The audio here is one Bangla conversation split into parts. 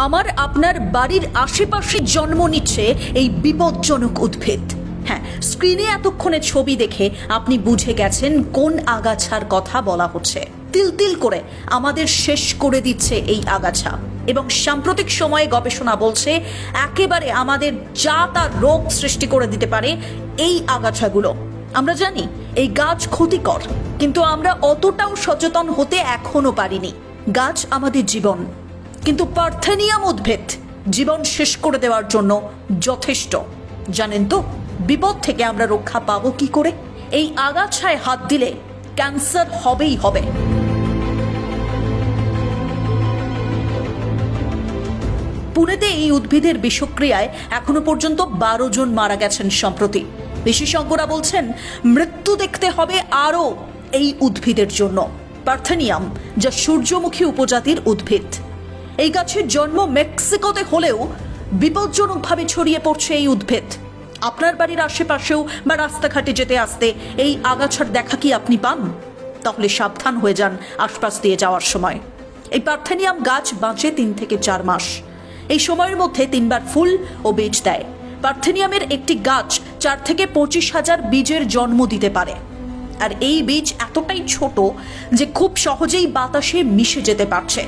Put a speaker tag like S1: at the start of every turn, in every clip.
S1: আমার আপনার বাড়ির আশেপাশে জন্ম নিচ্ছে এই বিপজ্জনক উদ্ভিদ। হ্যাঁ, স্ক্রিনে এতক্ষণে ছবি দেখে আপনি বুঝে গেছেন কোন আগাছার কথা বলা হচ্ছে। তিল তিল করে আমাদের শেষ করে দিচ্ছে এই আগাছা, এবং সাম্প্রতিক সময়ে গবেষণা বলছে একেবারে আমাদের যা তা রোগ সৃষ্টি করে দিতে পারে এই আগাছাগুলো। আমরা জানি এই গাছ ক্ষতিকর, কিন্তু আমরা অতটাও সচেতন হতে এখনো পারিনি। গাছ আমাদের জীবন, কিন্তু পার্থেনিয়াম উদ্ভিদ জীবন শেষ করে দেওয়ার জন্য যথেষ্ট। জানেন তো বিপদ থেকে আমরা রক্ষা পাবো কি করে? এই আগাছায় হাত দিলে ক্যান্সার হবেই হবে। পুনেতে এই উদ্ভিদের বিষক্রিয়ায় এখনো পর্যন্ত 12 জন মারা গেছেন সম্প্রতি। বিশেষজ্ঞরা বলছেন মৃত্যু দেখতে হবে আরও এই উদ্ভিদের জন্য। পার্থেনিয়াম, যা সূর্যমুখী উপজাতির উদ্ভিদ, এই গাছের জন্ম মেক্সিকোতে হলেও বিপজ্জনকভাবে ছড়িয়ে পড়ছে এই উদ্ভিদ। আপনার বাড়ির আশেপাশেও বা রাস্তাঘাটে যেতে আসতে এই আগাছার দেখা কি আপনি পান? তাহলে সাবধান হয়ে যান আশপাশ দিয়ে যাওয়ার সময়। এই পার্থেনিয়াম গাছ বাঁচে 3 থেকে 4 মাস। এই সময়ের মধ্যে 3 বার ফুল ও বীজ দেয়। পার্থেনিয়ামের একটি গাছ 4 থেকে 25,000 বীজের জন্ম দিতে পারে, আর এই বীজ এতটাই ছোট যে খুব সহজেই বাতাসে মিশে যেতে পারছে।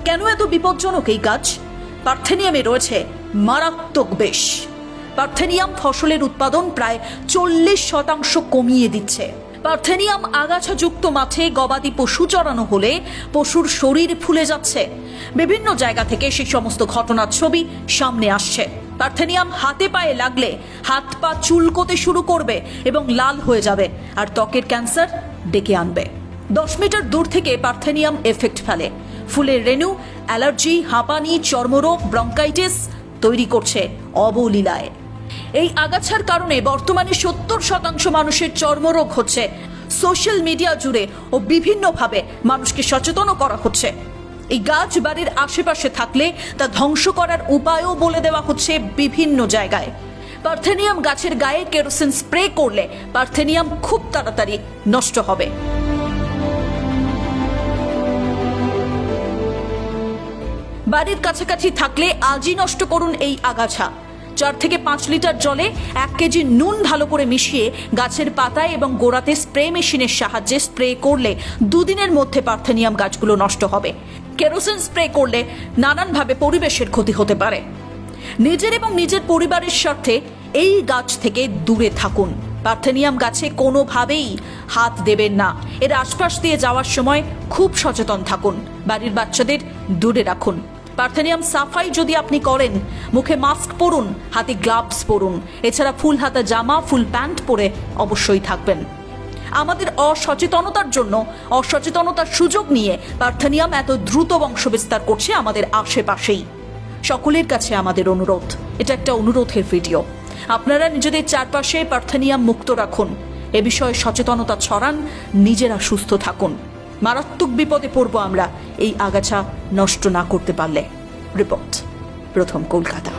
S1: কেন এত বিপজ্জনক এই গাছ? পার্থেনিয়ামে রয়েছে মারাত্মক বিষ। পার্থেনিয়াম ফসলের উৎপাদন প্রায় 40% কমিয়ে দিচ্ছে। পার্থেনিয়াম আগাছাযুক্ত মাঠে গবাদি পশু চড়ানো হলে পশুর শরীর ফুলে যাচ্ছে। বিভিন্ন জায়গা থেকে সেই সমস্ত ঘটনার ছবি সামনে আসছে। পার্থেনিয়াম হাতে পায়ে লাগলে হাত পা চুলকোতে শুরু করবে এবং লাল হয়ে যাবে, আর ত্বকের ক্যান্সার ডেকে আনবে। 10 মিটার দূর থেকে পার্থেনিয়াম এফেক্ট ফেলে। ফুলের রেণু অ্যালার্জি, হাঁপানি, চর্মরোগ, ব্রঙ্কাইটিস তৈরি করছে অবলীলায়। এই আগাছার কারণে বর্তমানে 70% মানুষের চর্মরোগ হচ্ছে। সোশ্যাল মিডিয়া জুড়ে ও বিভিন্নভাবে মানুষকে সচেতন করা হচ্ছে। এই গাছ বাড়ির আশেপাশে থাকলে তা ধ্বংস করার উপায়ও বলে দেওয়া হচ্ছে বিভিন্ন জায়গায়। পার্থেনিয়াম গাছের গায়ে কেরোসিন স্প্রে করলে পার্থেনিয়াম খুব তাড়াতাড়ি নষ্ট হবে। বাড়ির কাছাকাছি থাকলে আজই নষ্ট করুন এই আগাছা। 4 থেকে 5 লিটার জলে 1 কেজি নুন ভালো করে মিশিয়ে গাছের পাতায় এবং গোড়াতে স্প্রে মেশিনের সাহায্যে স্প্রে করলে 2 দিনের মধ্যে পার্থেনিয়াম গাছগুলো নষ্ট হবে। কেরোসিন স্প্রে করলে নানানভাবে পরিবেশের ক্ষতি হতে পারে। নিজের এবং নিজের পরিবারের স্বার্থে এই গাছ থেকে দূরে থাকুন। পার্থেনিয়াম গাছে কোনোভাবেই হাত দেবেন না। এর আশপাশ দিয়ে যাওয়ার সময় খুব সচেতন থাকুন। বাড়ির বাচ্চাদের দূরে রাখুন। পার্থেনিয়াম সাফাই যদি আপনি করেন, মুখে মাস্ক পরুন, হাতে গ্লাভস পরুন। এছাড়া ফুল হাতা জামা, ফুল প্যান্ট পরে অবশ্যই থাকবেন। আমাদের অসচেতনতার জন্য, অসচেতনতার সুযোগ নিয়ে পার্থেনিয়াম এত দ্রুত বংশবিস্তার করছে আমাদের আশেপাশেই। সকলের কাছে আমাদের অনুরোধ, এটা একটা অনুরোধের ভিডিও, আপনারা নিজেদের চারপাশে পার্থেনিয়াম মুক্ত রাখুন। এ বিষয়ে সচেতনতা ছড়ান, নিজেরা সুস্থ থাকুন। মারাত্মক বিপদে পড়ব আমরা এই আগাছা নষ্ট না করতে পারলে। রিপোর্ট, প্রথম কলকাতা।